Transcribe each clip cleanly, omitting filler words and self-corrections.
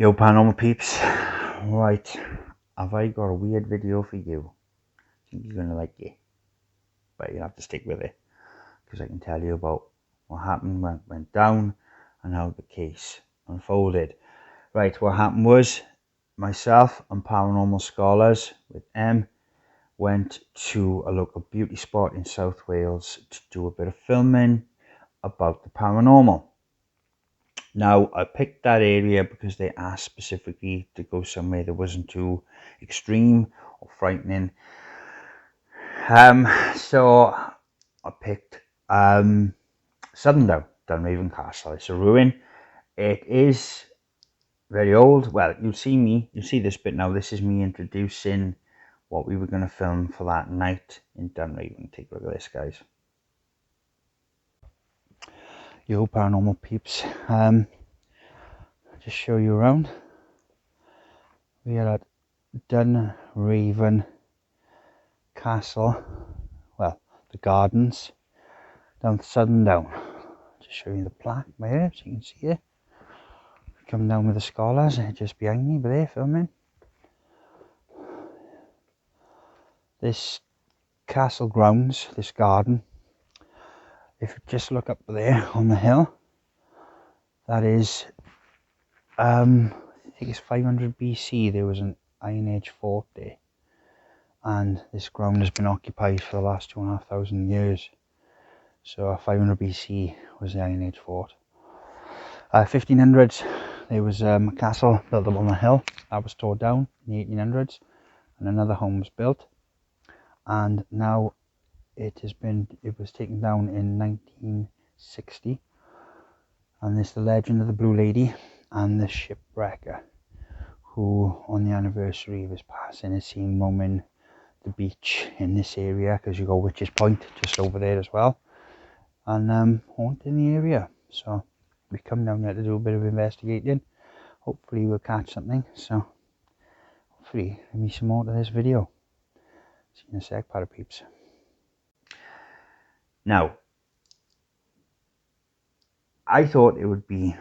Yo, paranormal peeps. Right, have I got a weird video for you? I think you're gonna like it, but you have to stick with it because I can tell you about what happened, what went down, and how the case unfolded. Right, what happened was myself and paranormal scholars with M went to a local beauty spot in South Wales to do a bit of filming about the paranormal. Now, I picked that area because they asked specifically to go somewhere that wasn't too extreme or frightening. So I picked Southern Dunraven Castle. It's a ruin. It is very old. Well, you'll see this bit now. This is me introducing what we were going to film for that night in Dunraven. Take a look at this, guys. Yo, paranormal peeps. Just show you around. We are at Dunraven Castle, well, the gardens down Southern Down. Just show you the plaque there, so you can see it. Come down with the scholars just behind me, but they're filming. This castle grounds, this garden, if you just look up there on the hill, that is, I think it's 500 BC, there was an Iron Age fort there. And this ground has been occupied for the last 2,500 years. So 500 BC was the Iron Age fort. 1500s, there was a castle built up on the hill that was torn down in the 1800s, and another home was built. And now it was taken down in 1960. And there's the legend of the Blue Lady and the shipwrecker, who on the anniversary of his passing is seen roaming the beach in this area, because you go Witch's Point just over there as well, and haunting the area. So we come down there to do a bit of investigating. Hopefully we'll catch something, so hopefully give me some more to this video. See you in a sec, para peeps. Now, I thought it would be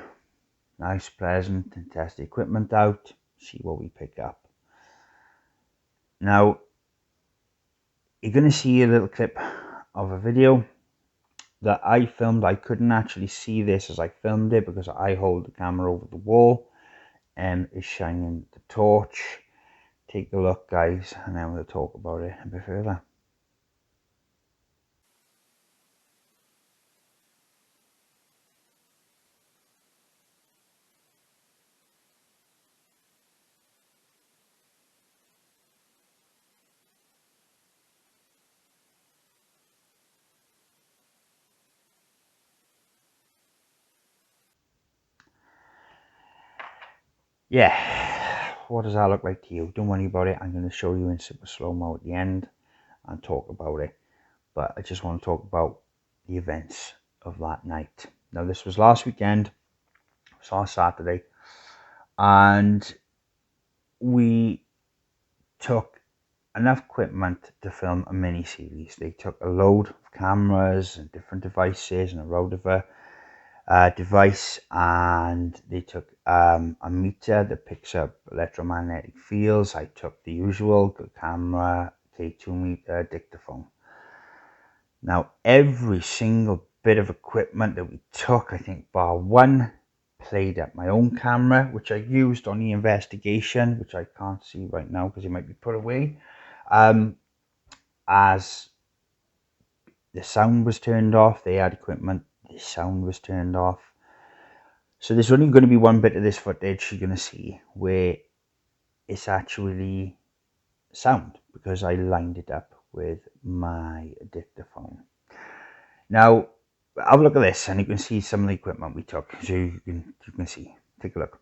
nice, pleasant, and test the equipment out, see what we pick up. Now, you're going to see a little clip of a video that I filmed. I couldn't actually see this as I filmed it because I hold the camera over the wall and is shining the torch. Take a look, guys, and then we'll talk about it a bit further. Yeah, what does that look like to you? Don't worry about it. I'm going to show you in super slow-mo at the end and talk about it. But I just want to talk about the events of that night. Now, this was last weekend. It was last Saturday. And we took enough equipment to film a mini-series. They took a load of cameras and different devices and a Rover device, and they took a meter that picks up electromagnetic fields. I took the usual camera, K2 meter, dictaphone. Now, every single bit of equipment that we took, I think bar one, played at my own camera, which I used on the investigation, which I can't see right now because it might be put away, as the sound was turned off. They had equipment, the sound was turned off. So there's only going to be one bit of this footage you're going to see where it's actually sound, because I lined it up with my dictaphone. Now, have a look at this, and you can see some of the equipment we took, so you can see. Take a look.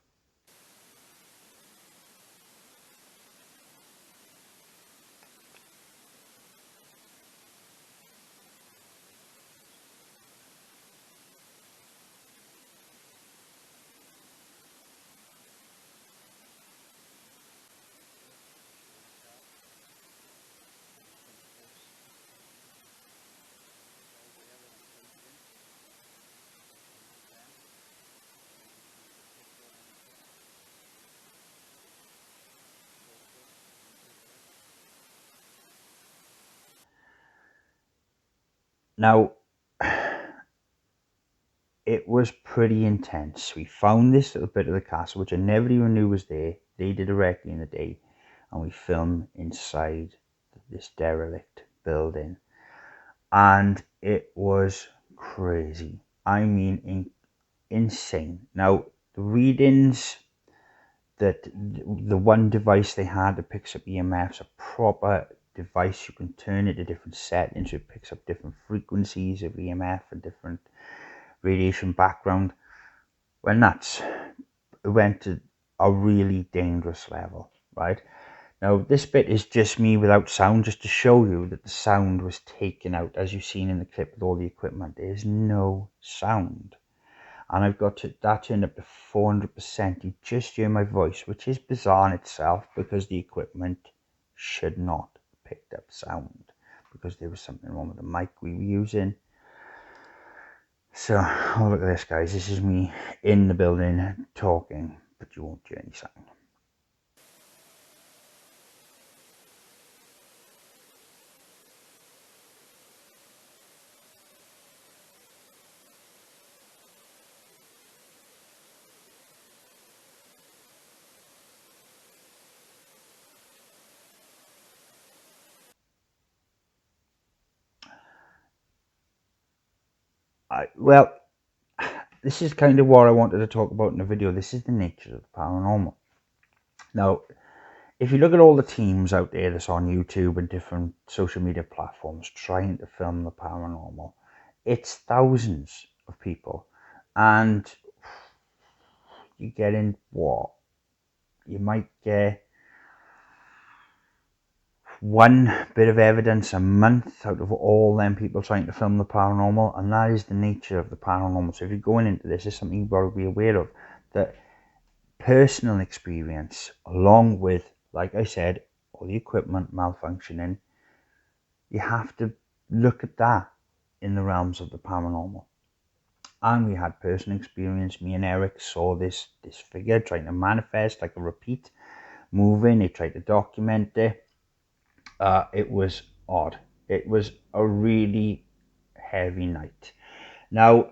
Now, it was pretty intense. We found this little bit of the castle, which I never even knew was there. They did directly in the day, and we filmed inside this derelict building, and it was crazy. I mean, insane. Now, the readings that the one device they had that picks up EMFs, a proper device you can turn it to different settings. It picks up different frequencies of EMF and different radiation background. When that's it went to a really dangerous level, right? Now, this bit is just me without sound, just to show you that the sound was taken out, as you've seen in the clip with all the equipment. There's no sound. And I've got that turned up to 400%. You just hear my voice, which is bizarre in itself because the equipment should not have picked up sound because there was something wrong with the mic we were using. So, oh, look at this, guys. This is me in the building talking, but you won't hear any sound. Well, this is kind of what I wanted to talk about in the video. This is the nature of the paranormal. Now, if you look at all the teams out there that's on YouTube and different social media platforms trying to film the paranormal, it's thousands of people. And you get in what? You might get one bit of evidence a month out of all them people trying to film the paranormal, and that is the nature of the paranormal. So if you're going into this, it's something you've got to be aware of, that personal experience, along with, like I said, all the equipment malfunctioning, you have to look at that in the realms of the paranormal. And we had personal experience. Me and Eric saw this figure trying to manifest like a repeat moving. They tried to document it. It was odd. It was a really heavy night. Now,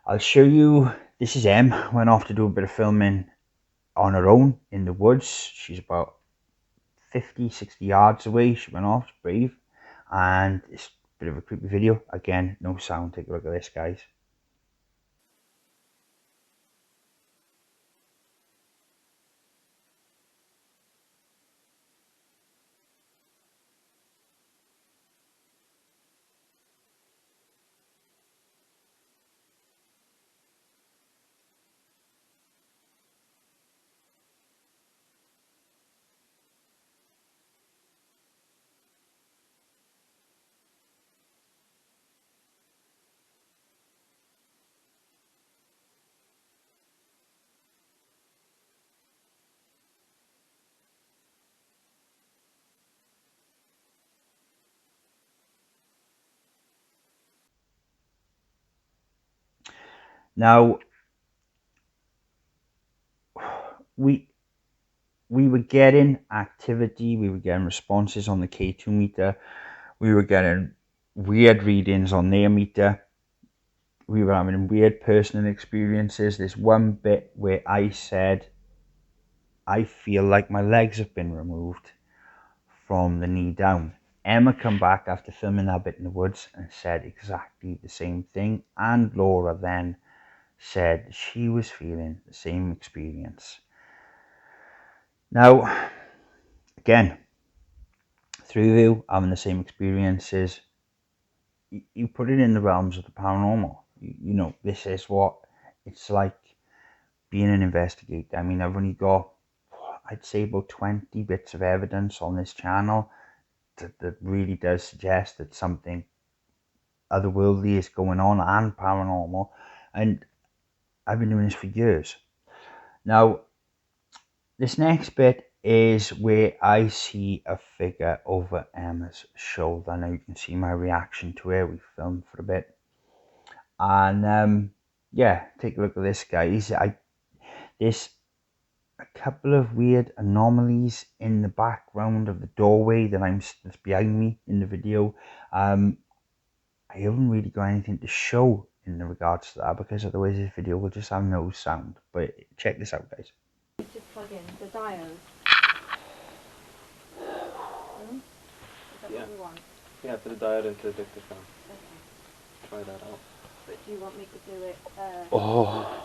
I'll show you. This is Em. Went off to do a bit of filming on her own in the woods. She's about 50, 60 yards away. She went off, she's brave. And it's a bit of a creepy video. Again, no sound. Take a look at this, guys. Now, we were getting activity, we were getting responses on the K2 meter, we were getting weird readings on their meter, we were having weird personal experiences. There's one bit where I said, I feel like my legs have been removed from the knee down. Emma come back after filming that bit in the woods and said exactly the same thing, and Laura then said she was feeling the same experience. Now, again, through you having the same experiences, you put it in the realms of the paranormal. You know, this is what it's like being an investigator. I mean, I've only got, I'd say, about 20 bits of evidence on this channel that really does suggest that something otherworldly is going on and paranormal. And I've been doing this for years. Now, this next bit is where I see a figure over Emma's shoulder. Now you can see my reaction to it. We filmed for a bit. And yeah, take a look at this, guys. There's a couple of weird anomalies in the background of the doorway that's behind me in the video. I haven't really got anything to show in regards to that, because otherwise this video will just have no sound. But check this out, guys. Just plug in the diode. Is that what we want? Yeah, put the diode into the dictaphone. Okay. Try that out. But do you want me to do it? Oh,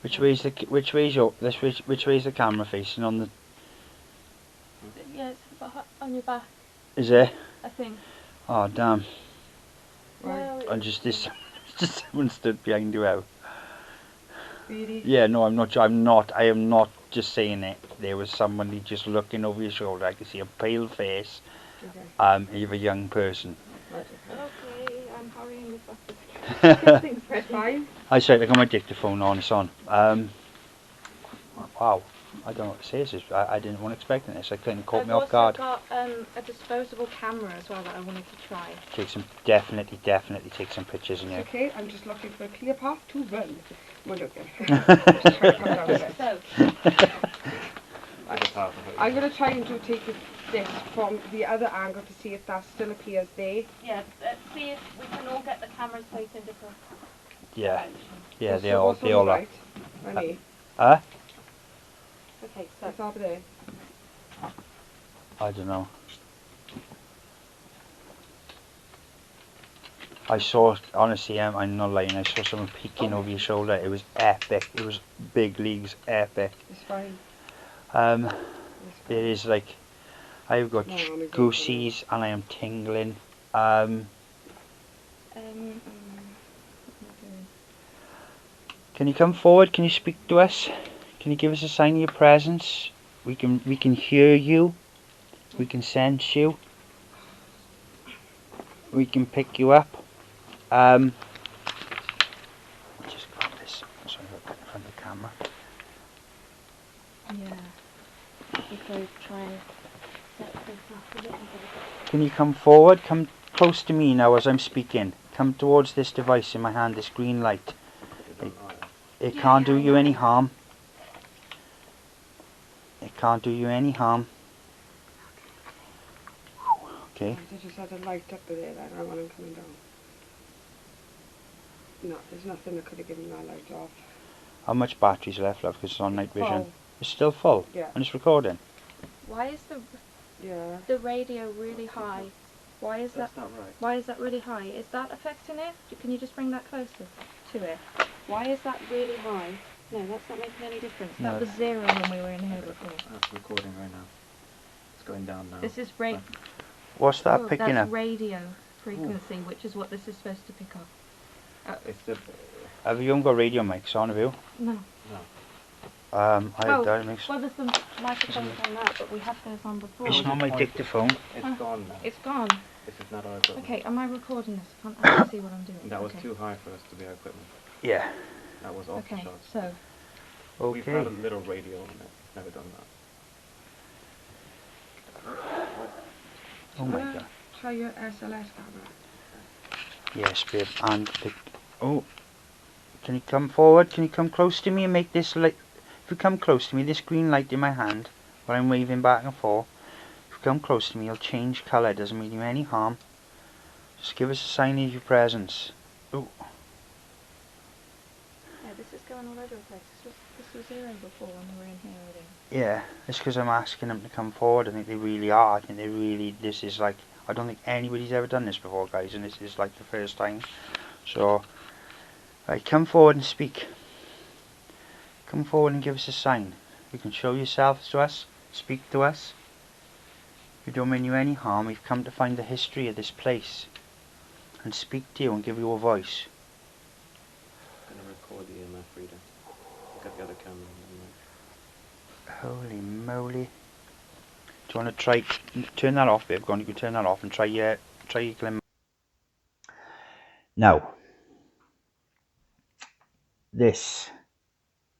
which way's the camera facing on the? Yeah, it's on your back. Is it? I think. Oh damn! No, I'm just this. Just someone stood behind you out. Really? Yeah, no, I'm not. I'm not. I am not just saying it. There was somebody just looking over your shoulder. I could see a pale face. Okay. Of a young person. Okay, I'm hurrying as fast as I can. Things press 5. I said I got my dictaphone on. It's on. Wow. I don't know what to say. I didn't want expecting this. I couldn't caught me off guard. I've also got a disposable camera as well that I wanted to try. Take some. Definitely take some pictures in here. Okay, I'm just looking for a clear path to run. Well, okay. Just try to come down a bit. So, I'm going to try and take this from the other angle to see if that still appears there. yeah, see if we can all get the cameras facing different. Yeah. Yeah, So they all what's on the are. right? Honey, Huh? Okay, so it's over there. I don't know. I saw, honestly, I'm not lying, I saw someone peeking over your shoulder. It was epic. It was big leagues epic. It's fine. It is like, I've got goosies and I am tingling. Can you come forward? Can you speak to us? Can you give us a sign of your presence? We can hear you. We can sense you. We can pick you up. Just grab this so I got in front of the camera. yeah, if I try and set this up a bit. Can you come forward? Come close to me now as I'm speaking. Come towards this device in my hand, this green light. It can't do you any harm. It can't do you any harm. Okay. I just had a light up there then. I want him coming down. No, there's nothing that could have given that light off. How much battery's left, love? Because it's on night vision. Full. It's still full. Yeah. And it's recording. Why is Yeah. the radio really high? Why is That's that? not right. Why is that really high? Is that affecting it? Can you just bring that closer to it? Why is that really high? No, that's not making any difference. No. That was 0 when we were in here before. That's recording right now. It's going down now. This is What's that picking that's up? radio frequency, which is what this is supposed to pick up. It's the... Have you got radio mics on, have you? No. No. That makes... Well, there's some microphones on that, but we had those on before. It's not my dictaphone. It's gone now. It's gone. This is not our equipment. Okay, am I recording this? I can't see what I'm doing. That was okay. too high for us to be our equipment. Yeah. That was off the Okay, shots. so We've had a Okay. little radio on it. Never done that. Oh my god. Try your SLS camera. Yes, babe. And oh, can you come forward? Can you come close to me and make this light? If you come close to me, this green light in my hand, where I'm waving back and forth. If you come close to me, it'll change colour. It doesn't mean you any harm. Just give us a sign of your presence. Oh, yeah, this is going all over the place. This was 0 before when we were in here already. yeah. It's because I'm asking them to come forward. I think they really are. I think they really. This is like. I don't think anybody's ever done this before, guys, and this is like the first time. So, right, come forward and speak. Come forward and give us a sign. You can show yourself to us, speak to us. We don't mean you any harm. We've come to find the history of this place and speak to you and give you a voice. I'm gonna record the EMF reader. Got the other camera on Holy moly. Do you want to try, turn that off, babe? Go on, you can turn that off and try your glimmer. Now, this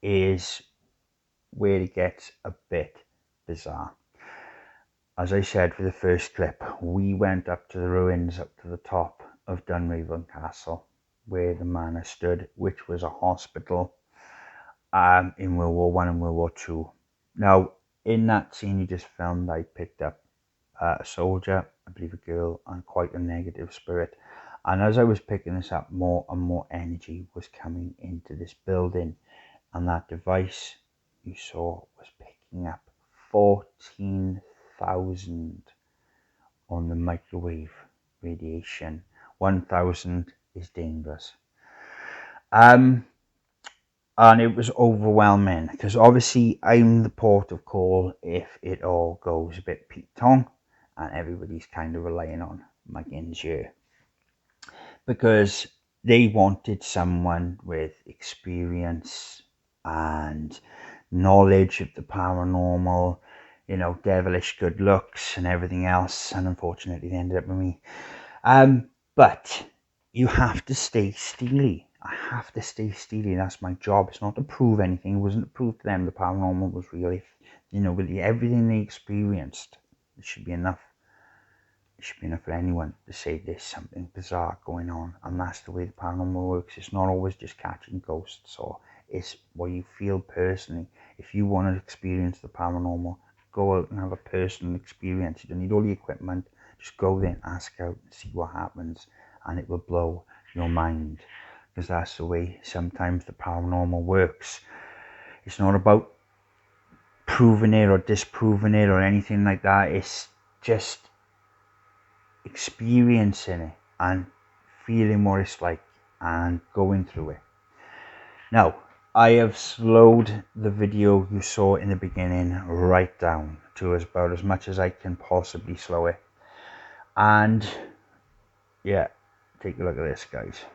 is where it gets a bit bizarre. As I said for the first clip, we went up to the ruins, up to the top of Dunraven Castle, where the manor stood, which was a hospital in World War One and World War Two. Now, in that scene you just filmed, I picked up a soldier, I believe a girl, and quite a negative spirit. And as I was picking this up, more and more energy was coming into this building, and that device you saw was picking up 14,000 on the microwave radiation. 1,000 is dangerous. And it was overwhelming, because obviously I'm the port of call if it all goes a bit Pete-tong, and everybody's kind of relying on Muggins here, because they wanted someone with experience and knowledge of the paranormal, you know, devilish good looks and everything else, and unfortunately they ended up with me. But you have to stay steely. I have to stay steely. That's my job. It's not to prove anything. It wasn't to prove to them the paranormal was real. If, you know, with everything they experienced, it should be enough. It should be enough for anyone to say there's something bizarre going on. And that's the way the paranormal works. It's not always just catching ghosts, or it's what you feel personally. If you want to experience the paranormal, go out and have a personal experience. You don't need all the equipment. Just go there and ask out and see what happens, and it will blow your mind, because that's the way sometimes the paranormal works. It's not about proving it or disproving it or anything like that. It's just experiencing it and feeling what it's like and going through it. Now, I have slowed the video you saw in the beginning right down to about as much as I can possibly slow it. And yeah, take a look at this, guys.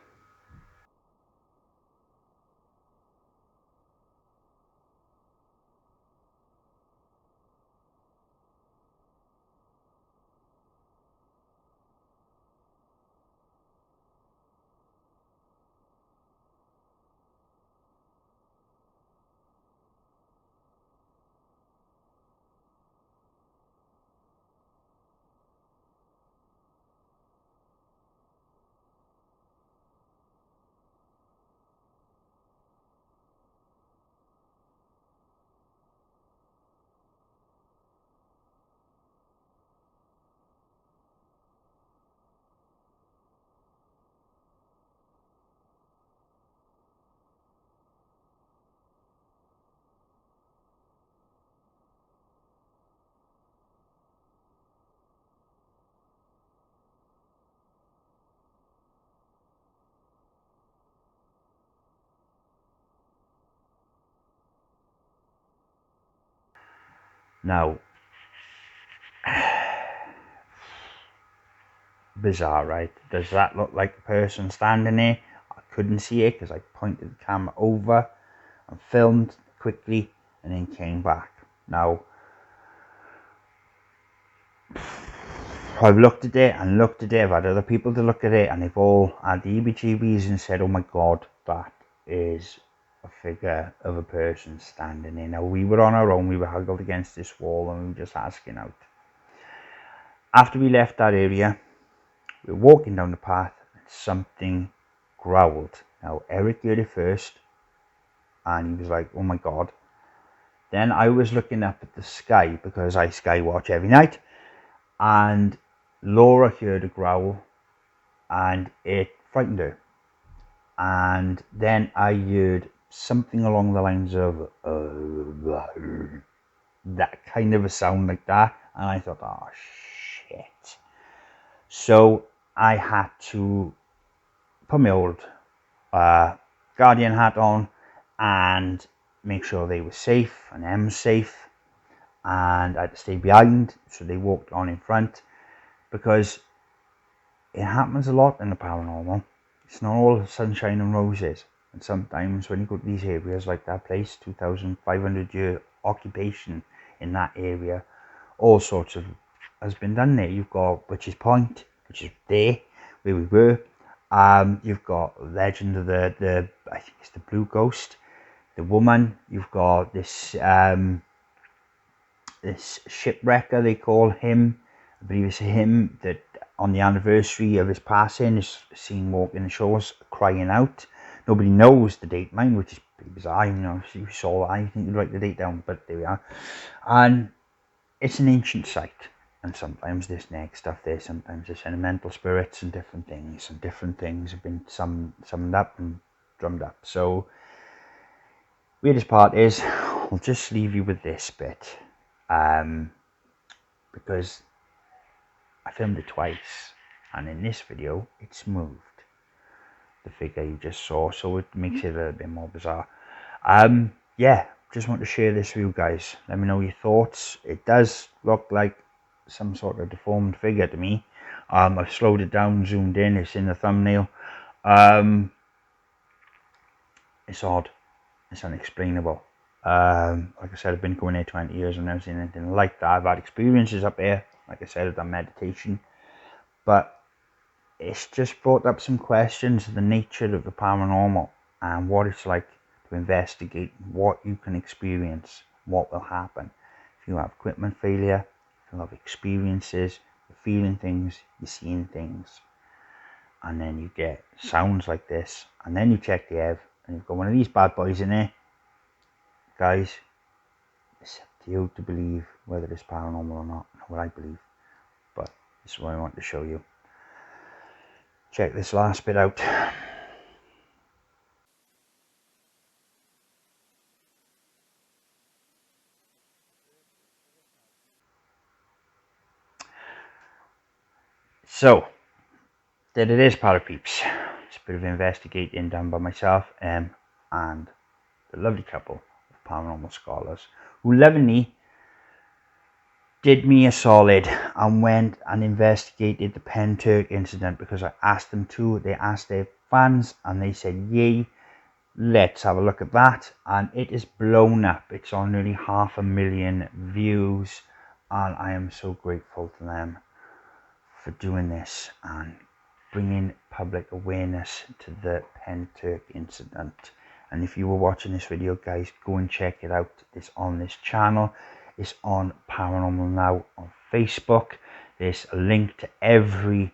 Now, bizarre, right? Does that look like a person standing there? I couldn't see it because I pointed the camera over and filmed quickly and then came back. Now, I've looked at it and looked at it. I've had other people to look at it, and they've all had the EBGBs and said, oh my god, that is a figure of a person standing there. Now, we were on our own. We were huddled against this wall and we were just asking out. After we left that area, we were walking down the path and something growled. Now, Eric heard it first and he was like, oh my god. Then I was looking up at the sky because I sky watch every night, and Laura heard a growl and it frightened her. And then I heard something along the lines of that kind of a sound like that, and I thought, oh shit. So I had to put my old Guardian hat on and make sure they were safe and I'm safe, and I had to stay behind so they walked on in front, because it happens a lot in the paranormal. It's not all sunshine and roses, and sometimes when you go to these areas like that place, 2,500 year occupation in that area, all sorts of has been done there. You've got Witch's Point, which is there where we were. You've got Legend of the I think it's the Blue Ghost, the woman. You've got this this shipwrecker, they call him. I believe it's him that on the anniversary of his passing is seen walking the shores crying out. Nobody knows the date, mind, which is pretty bizarre. You know, if you saw that, I think you'd write the date down, but there we are. And it's an ancient site. and sometimes there's neck stuff there, sometimes there's sentimental spirits and different things have been summed up and drummed up. So weirdest part is, I'll just leave you with this bit, because I filmed it twice, and in this video it's moved, the figure you just saw, so it makes it a little bit more bizarre. Yeah, just want to share this with you guys. Let me know your thoughts. It does look like some sort of deformed figure to me. I've slowed it down, zoomed in, it's in the thumbnail. It's odd, it's unexplainable. Like I said, I've been going here 20 years and never seen anything like that. I've had experiences up here, like I said, I've done meditation, but it's just brought up some questions of the nature of the paranormal and what it's like to investigate, what you can experience, what will happen. If you have equipment failure, if you have experiences, you're feeling things, you're seeing things, and then you get sounds like this, and then you check the EV, and you've got one of these bad boys in there. Guys, it's up to you to believe whether it's paranormal or not, not what I believe, but this is what I want to show you. Check this last bit out. So, that it is Parapeeps. It's a bit of investigating done by myself and the lovely couple of paranormal scholars who lovingly did me a solid and went and investigated the Penturk incident because I asked them to. They asked their fans and they said, yay, let's have a look at that. And it is blown up. It's on nearly 500,000 views, and I am so grateful to them for doing this and bringing public awareness to the Penturk incident. And if you were watching this video, guys, go and check it out. It's on this channel. It's on Paranormal Now on Facebook. There's a link to every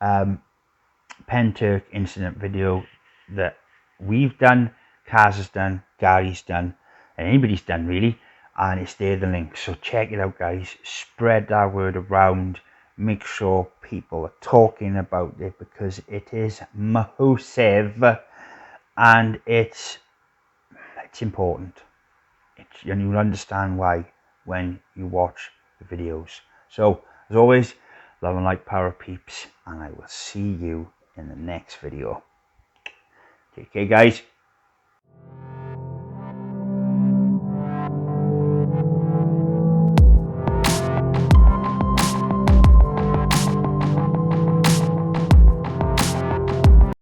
Penturk incident video that we've done, Kaz has done, Gary's done, and anybody's done really. And it's there, the link. So check it out, guys. Spread that word around. Make sure people are talking about it because it is massive and it's important. And you'll understand why when you watch the videos. So as always, love and light, Parapeeps, and I will see you in the next video. Take care, guys.